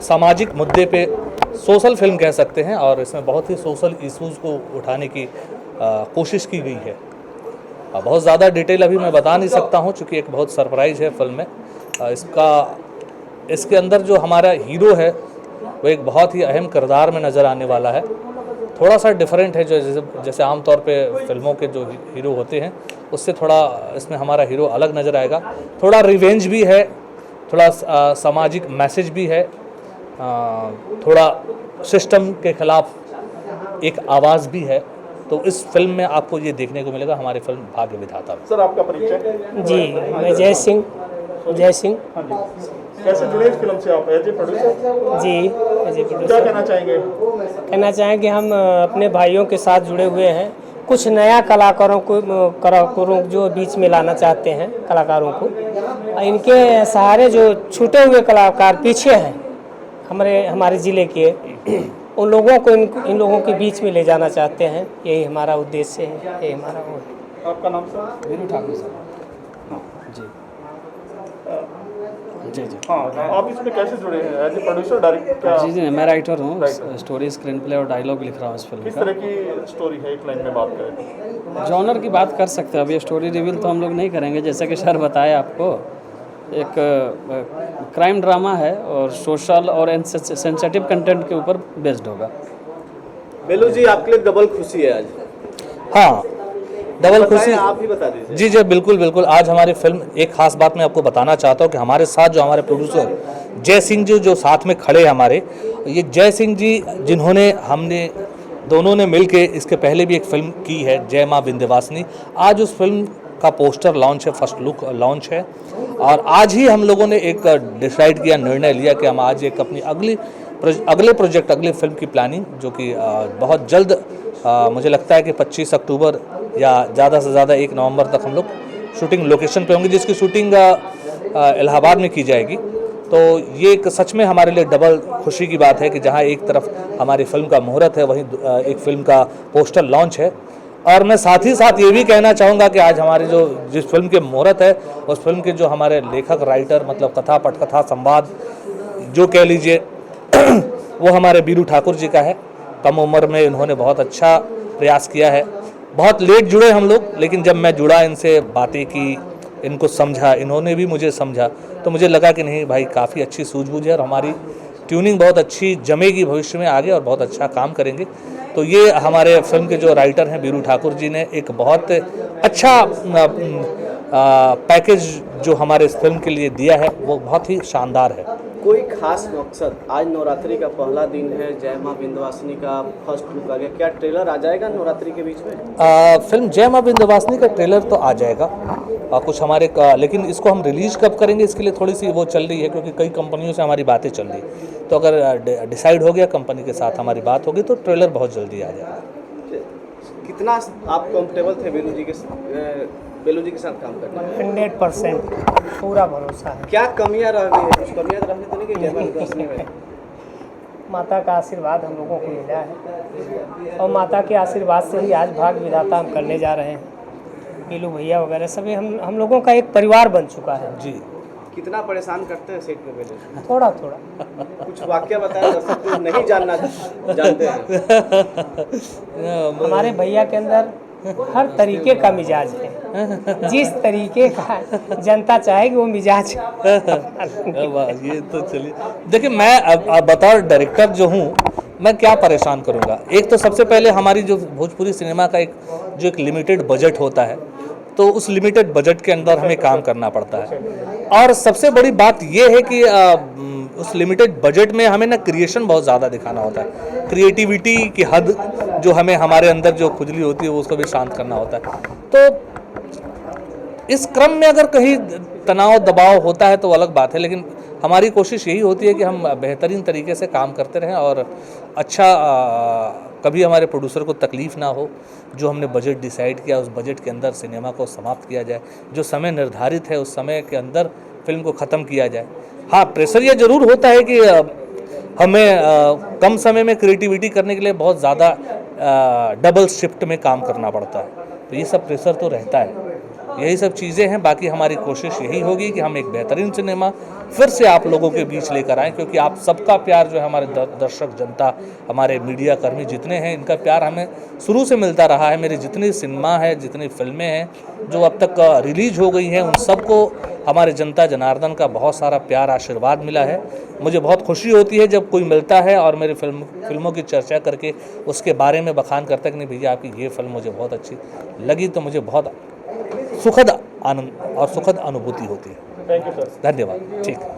सामाजिक मुद्दे पे सोशल फिल्म कह सकते हैं और इसमें बहुत ही सोशल इश्यूज़ को उठाने की कोशिश की गई है। बहुत ज़्यादा डिटेल अभी मैं बता नहीं सकता हूँ क्योंकि एक बहुत सरप्राइज़ है फिल्म में। इसके अंदर जो हमारा हीरो है वो एक बहुत ही अहम किरदार में नज़र आने वाला है। थोड़ा सा डिफरेंट है, जो जैसे आमतौर पे फिल्मों के जो हीरो होते हैं उससे थोड़ा इसमें हमारा हीरो अलग नज़र आएगा। थोड़ा रिवेंज भी है, थोड़ा सामाजिक मैसेज भी है, थोड़ा सिस्टम के खिलाफ एक आवाज़ भी है। तो इस फिल्म में आपको ये देखने को मिलेगा, हमारी फिल्म भाग्य विधाता। सर आपका परिचय? जी, मैं जय सिंह। हाँ जी, कैसे जुड़े इस फिल्म से आप एज ए प्रोड्यूसर? जी, एज ए प्रोड्यूसर। क्या कहना चाहेंगे? कहना चाहेंगे हम अपने भाइयों के साथ जुड़े हुए हैं। कुछ नया कलाकारों जो बीच में लाना चाहते हैं, कलाकारों को इनके सहारे जो छूटे हुए कलाकार पीछे हैं हमारे ज़िले के, उन लोगों को इन लोगों के बीच में ले जाना चाहते हैं। यही हमारा उद्देश्य है, यही हमारा वो है। आपका नाम सर? वीरू ठाकुर सर। जी जी जी। हाँ, आप इसमें कैसे जुड़े हैं एज ए प्रोड्यूसर, डायरेक्टर? जी जी, मैं राइटर हूँ, स्टोरी, स्क्रीन प्ले और डायलॉग लिख रहा हूँ इस फिल्म किस का। तरह की स्टोरी है, एक लाइन में बात करें? जॉनर की बात कर सकते हैं, अभी स्टोरी रिवील तो हम लोग नहीं करेंगे। जैसे कि सर बताया आपको, एक क्राइम ड्रामा है और सोशल और सेंसिटिव कंटेंट के ऊपर बेस्ड होगा। बेलू जी, आपके लिए डबल खुशी है आज। हाँ, डबल खुशी। आप ही बता दीजिए। जी जी, बिल्कुल बिल्कुल। आज हमारी फिल्म, एक खास बात मैं आपको बताना चाहता हूँ कि हमारे साथ जो हमारे प्रोड्यूसर जय सिंह जी जो साथ में खड़े हैं हमारे, ये जय सिंह जी जिन्होंने हमने दोनों ने मिलके इसके पहले भी एक फिल्म की है, जय माँ विंध्यवासिनी। आज उस फिल्म का पोस्टर लॉन्च है, फर्स्ट लुक लॉन्च है और आज ही हम लोगों ने एक डिसाइड किया, निर्णय लिया कि हम आज एक अपनी अगले प्रोजेक्ट, अगली फिल्म की प्लानिंग, जो कि बहुत जल्द मुझे लगता है कि 25 अक्टूबर या ज़्यादा से ज़्यादा 1 नवंबर तक हम लोग शूटिंग लोकेशन पे होंगे, जिसकी शूटिंग इलाहाबाद में की जाएगी। तो ये एक सच में हमारे लिए डबल खुशी की बात है कि जहाँ एक तरफ हमारी फिल्म का मुहूर्त है, वहीं एक फिल्म का पोस्टर लॉन्च है। और मैं साथ ही साथ ये भी कहना चाहूँगा कि आज हमारी जिस फिल्म के मुहूर्त है, उस फिल्म के जो हमारे लेखक, राइटर, मतलब कथा, पटकथा, संवाद जो कह लीजिए वो हमारे वीरू ठाकुर जी का है। कम उम्र में इन्होंने बहुत अच्छा प्रयास किया है। बहुत लेट जुड़े हम लोग, लेकिन जब मैं जुड़ा, इनसे बातें की, इनको समझा, इन्होंने भी मुझे समझा, तो मुझे लगा कि नहीं भाई, काफ़ी अच्छी सूझबूझ है और हमारी ट्यूनिंग बहुत अच्छी जमेगी भविष्य में आगे और बहुत अच्छा काम करेंगे। तो ये हमारे फिल्म के जो राइटर हैं वीरू ठाकुर जी ने एक बहुत अच्छा पैकेज जो हमारे इस फिल्म के लिए दिया है, वो बहुत ही शानदार है। कोई खास मकसद? आज नवरात्रि का पहला दिन है, जय माँ विंध्यवासिनी का फर्स्ट लुक आ गया, क्या ट्रेलर आ जाएगा नवरात्रि के बीच में? फिल्म जय माँ विंध्यवासिनी का ट्रेलर तो आ जाएगा, कुछ हमारे लेकिन इसको हम रिलीज कब करेंगे इसके लिए थोड़ी सी वो चल रही है, क्योंकि कई कंपनियों से हमारी बातें चल रही है। तो अगर डिसाइड हो गया, कंपनी के साथ हमारी बात होगी, तो ट्रेलर बहुत जल्दी आ जाएगा। कितना आप कंफर्टेबल थे बेलू जी के साथ काम करने में? 100% पूरा भरोसा है। क्या कमियां रह गई है? कुछ कमियां रहने तो नहीं गई जय माँ विंध्यवासिनी में? माता का आशीर्वाद हम लोगों को मिला है और माता के आशीर्वाद से ही आज भाग्य विधाता हम करने जा रहे हैं। पीलू भैया वगैरह सभी हम लोगों का एक परिवार बन चुका है। जी। कितना परेशान करते हैं सेट पे बेलू? थोड़ा थोड़ा। कुछ वाक्य बताया, दर्शक जो नहीं जानते हैं। हमारे भैया के अंदर हर तरीके का मिजाज है, जिस तरीके का जनता चाहेगी वो मिजाज। ये तो चलिए, देखिए मैं अब बतौर डायरेक्टर जो हूँ, मैं क्या परेशान करूँगा। एक तो सबसे पहले हमारी जो भोजपुरी सिनेमा का एक लिमिटेड बजट होता है, तो उस लिमिटेड बजट के अंदर हमें काम करना पड़ता है। और सबसे बड़ी बात यह है कि उस लिमिटेड बजट में हमें ना क्रिएशन बहुत ज़्यादा दिखाना होता है। क्रिएटिविटी की हद जो हमें हमारे अंदर जो खुजली होती है, वो उसको भी शांत करना होता है। तो इस क्रम में अगर कहीं तनाव दबाव होता है तो अलग बात है, लेकिन हमारी कोशिश यही होती है कि हम बेहतरीन तरीके से काम करते रहें और अच्छा कभी हमारे प्रोड्यूसर को तकलीफ़ ना हो। जो हमने बजट डिसाइड किया, उस बजट के अंदर सिनेमा को समाप्त किया जाए। जो समय निर्धारित है, उस समय के अंदर फिल्म को ख़त्म किया जाए। हाँ, प्रेशर ये ज़रूर होता है कि हमें कम समय में क्रिएटिविटी करने के लिए बहुत ज़्यादा डबल शिफ्ट में काम करना पड़ता है, तो ये सब प्रेशर तो रहता है। यही सब चीज़ें हैं। बाकी हमारी कोशिश यही होगी कि हम एक बेहतरीन सिनेमा फिर से आप लोगों के बीच लेकर आएँ, क्योंकि आप सबका प्यार जो है, हमारे दर्शक जनता, हमारे मीडिया कर्मी जितने हैं, इनका प्यार हमें शुरू से मिलता रहा है। मेरी जितनी सिनेमा है, जितनी फिल्में हैं जो अब तक रिलीज हो गई हैं, उन सबको हमारे जनता जनार्दन का बहुत सारा प्यार आशीर्वाद मिला है। मुझे बहुत खुशी होती है जब कोई मिलता है और मेरी फिल्मों की चर्चा करके उसके बारे में बखान करता है कि नहीं भैया आपकी ये फिल्म मुझे बहुत अच्छी लगी, तो मुझे बहुत सुखद आनंद और सुखद अनुभूति होती है। Thank you sir. धन्यवाद। ठीक।